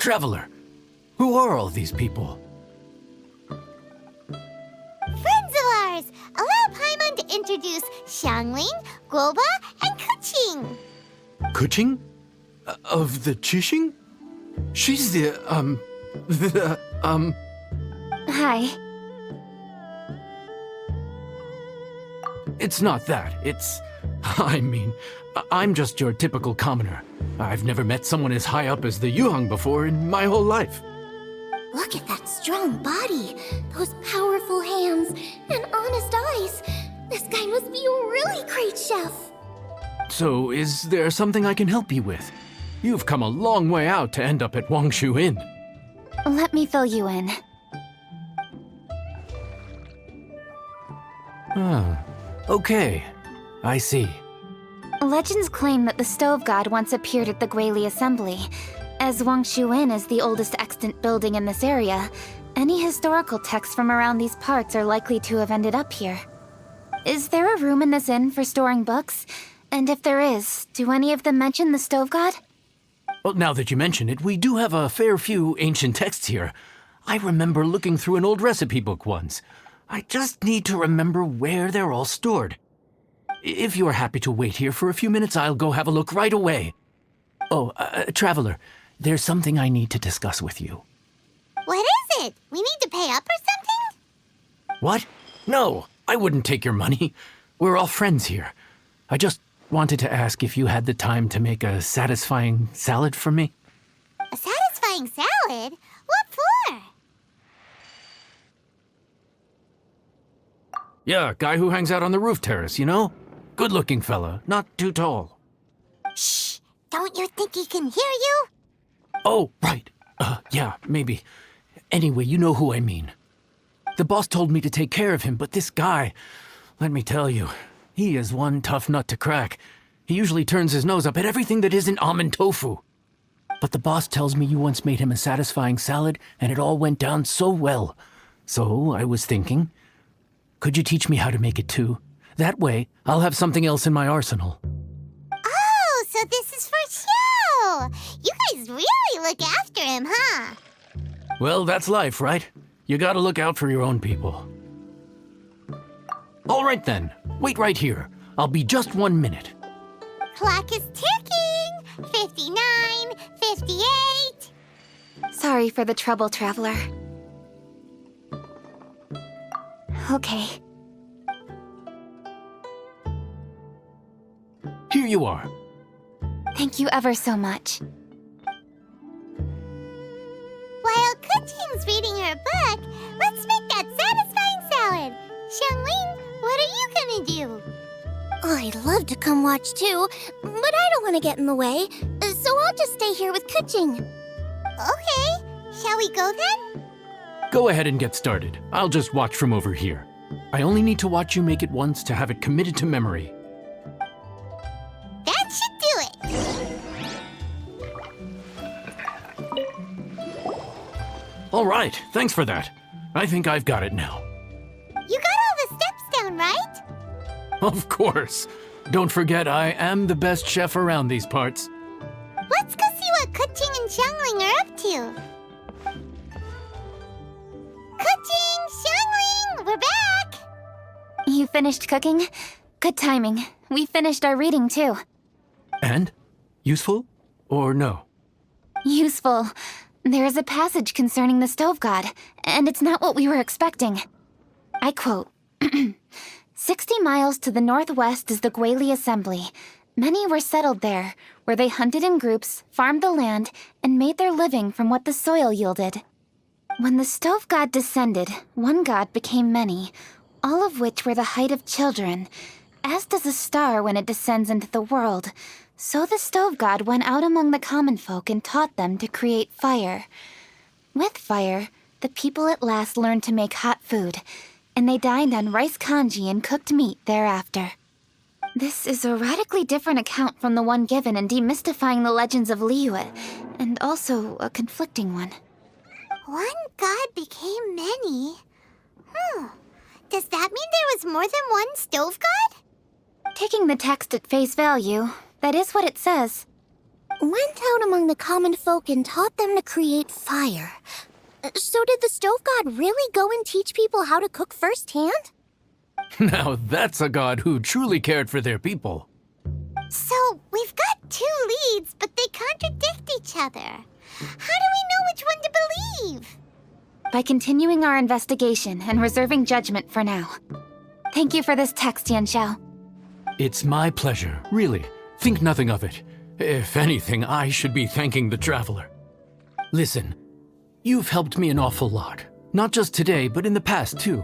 Traveler, who are all these people? Friends of ours! Allow Paimon to introduce Xiangling, Guoba, and Kuqing. Kuqing? Of the Qixing? She's Hi. It's not that. I'm just your typical commoner. I've never met someone as high up as the Yuhang before in my whole life. Look at that strong body, those powerful hands, and honest eyes. This guy must be a really great chef. So, is there something I can help you with? You've come a long way out to end up at Wangshu Inn. Let me fill you in. Okay. I see. Legends claim that the Stove God once appeared at the Guili Assembly. As Wangshu Inn is the oldest extant building in this area, any historical texts from around these parts are likely to have ended up here. Is there a room in this inn for storing books? And if there is, do any of them mention the Stove God? Well, now that you mention it, we do have a fair few ancient texts here. I remember looking through an old recipe book once. I just need to remember where they're all stored. If you are happy to wait here for a few minutes, I'll go have a look right away. Oh, Traveler, there's something I need to discuss with you. What is it? We need to pay up or something? What? No, I wouldn't take your money. We're all friends here. I just wanted to ask if you had the time to make a satisfying salad for me. A satisfying salad? What for? Yeah, guy who hangs out on the roof terrace, you know? Good-looking fella, not too tall. Shh! Don't you think he can hear you? Oh, right. Yeah, maybe. Anyway, you know who I mean. The boss told me to take care of him, but this guy, let me tell you, he is one tough nut to crack. He usually turns his nose up at everything that isn't almond tofu. But the boss tells me you once made him a satisfying salad, and it all went down so well. So I was thinking, could you teach me how to make it too? That way, I'll have something else in my arsenal. Oh, so this is for show! You guys really look after him, huh? Well, that's life, right? You gotta look out for your own people. All right then, wait right here. I'll be just 1 minute. Clock is ticking! 59, 58... Sorry for the trouble, Traveler. Okay. Here you are. Thank you ever so much. While Kuqing's reading her book, let's make that satisfying salad. Xiangling, what are you gonna do? I'd love to come watch too, but I don't want to get in the way, so I'll just stay here with Kuqing. Okay, shall we go then? Go ahead and get started. I'll just watch from over here. I only need to watch you make it once to have it committed to memory. That should do it. All right, thanks for that. I think I've got it now. You got all the steps down, right? Of course. Don't forget, I am the best chef around these parts. Let's go see what Kuqing and Xiangling are up to. Kuqing, Xiangling, we're back! You finished cooking? Good timing. We finished our reading too. And? Useful? Or no? Useful. There is a passage concerning the Stove God, and it's not what we were expecting. I quote, 60 miles to the northwest is the Guili Assembly. Many were settled there, where they hunted in groups, farmed the land, and made their living from what the soil yielded. When the Stove God descended, one god became many, all of which were the height of children. As does a star when it descends into the world, so the Stove God went out among the common folk and taught them to create fire. With fire, the people at last learned to make hot food, and they dined on rice congee and cooked meat thereafter. This is a radically different account from the one given in Demystifying the Legends of Liyue, and also a conflicting one. One god became many? Does that mean there was more than one Stove God? Taking the text at face value, that is what it says. Went out among the common folk and taught them to create fire. So did the stove god really go and teach people how to cook firsthand? Now that's a god who truly cared for their people. So, we've got two leads, but they contradict each other. How do we know which one to believe? By continuing our investigation and reserving judgment for now. Thank you for this text, Yanxiao. It's my pleasure, really. Think nothing of it. If anything, I should be thanking the traveler. Listen, you've helped me an awful lot. Not just today, but in the past, too.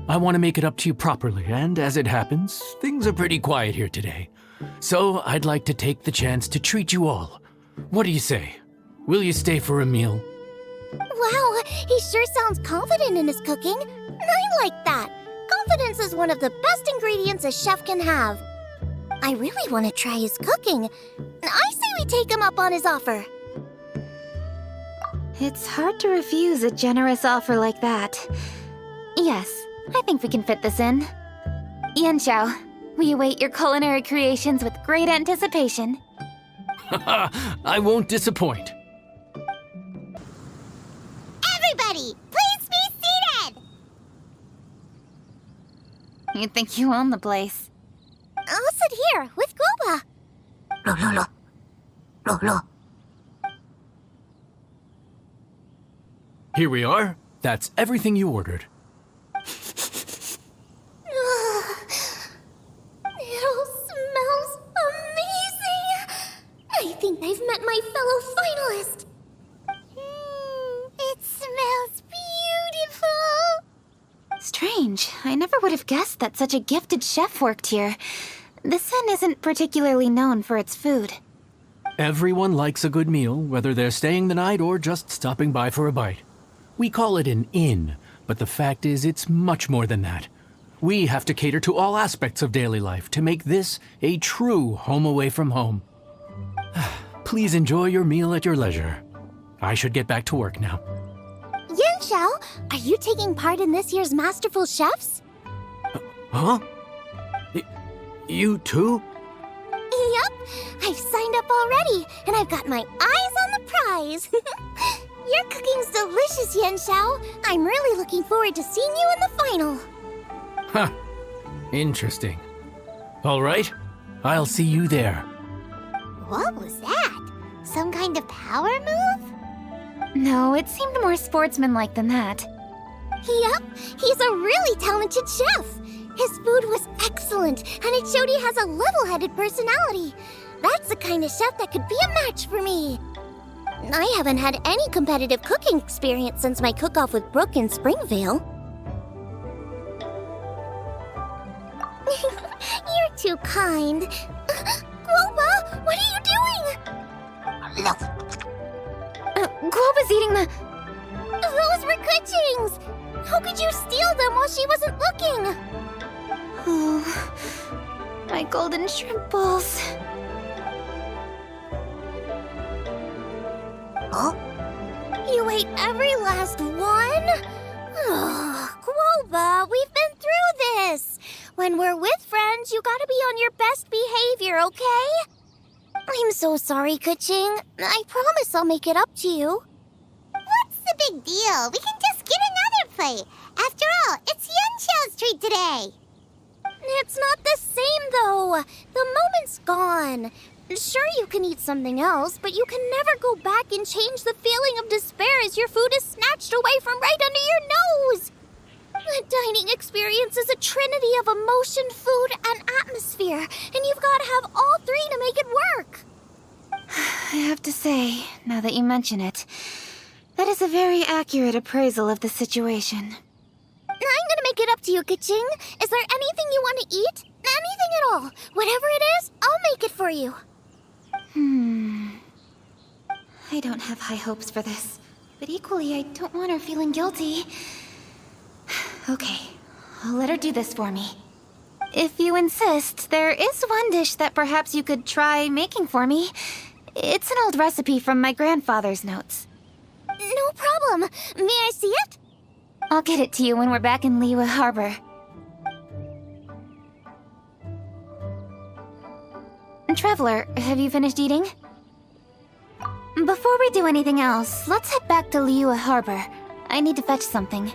I want to make it up to you properly, and as it happens, things are pretty quiet here today. So I'd like to take the chance to treat you all. What do you say? Will you stay for a meal? Wow, he sure sounds confident in his cooking. I like that. Confidence is one of the best ingredients a chef can have. I really want to try his cooking. I say we take him up on his offer. It's hard to refuse a generous offer like that. Yes, I think we can fit this in. Yanxiao, we await your culinary creations with great anticipation. I won't disappoint. Everybody, please be seated! You think you own the place? I'll sit here with Guoba. Here we are. That's everything you ordered. It all smells amazing. I think I've met my fellow finalist. It smells beautiful. Strange. I never would have guessed that such a gifted chef worked here. This inn isn't particularly known for its food. Everyone likes a good meal, whether they're staying the night or just stopping by for a bite. We call it an inn, but the fact is it's much more than that. We have to cater to all aspects of daily life to make this a true home away from home. Please enjoy your meal at your leisure. I should get back to work now. Yanxiao, are you taking part in this year's Masterful Chefs? Huh? You too? Yup, I've signed up already, and I've got my eyes on the prize. Your cooking's delicious, Yanxiao. I'm really looking forward to seeing you in the final. Huh. Interesting. All right, I'll see you there. What was that? Some kind of power move? No, it seemed more sportsmanlike than that. Yup, he's a really talented chef. His food was excellent, and it showed he has a level-headed personality. That's the kind of chef that could be a match for me. I haven't had any competitive cooking experience since my cook-off with Brooke in Springvale. You're too kind. Guoba, what are you doing? Guoba's eating the... Those were Kuching's! How could you steal them while she wasn't looking? Oh, my golden shrimp balls. Huh? You ate every last one? Guoba, we've been through this. When we're with friends, you gotta be on your best behavior, okay? I'm so sorry, Kuching. I promise I'll make it up to you. What's the big deal? We can just get another plate. After all, it's Yanxiao's treat today. It's not the same, though. The moment's gone. Sure, you can eat something else, but you can never go back and change the feeling of despair as your food is snatched away from right under your nose. The dining experience is a trinity of emotion, food, and atmosphere, and you've got to have all three to make it work. I have to say, now that you mention it, that is a very accurate appraisal of the situation. I'm gonna make it up to you, Kuching. Is there anything you want to eat? Anything at all. Whatever it is, I'll make it for you. I don't have high hopes for this, but equally I don't want her feeling guilty. Okay, I'll let her do this for me. If you insist, there is one dish that perhaps you could try making for me. It's an old recipe from my grandfather's notes. No problem. May I see it? I'll get it to you when we're back in Liyue Harbor. Traveler, have you finished eating? Before we do anything else, let's head back to Liyue Harbor. I need to fetch something.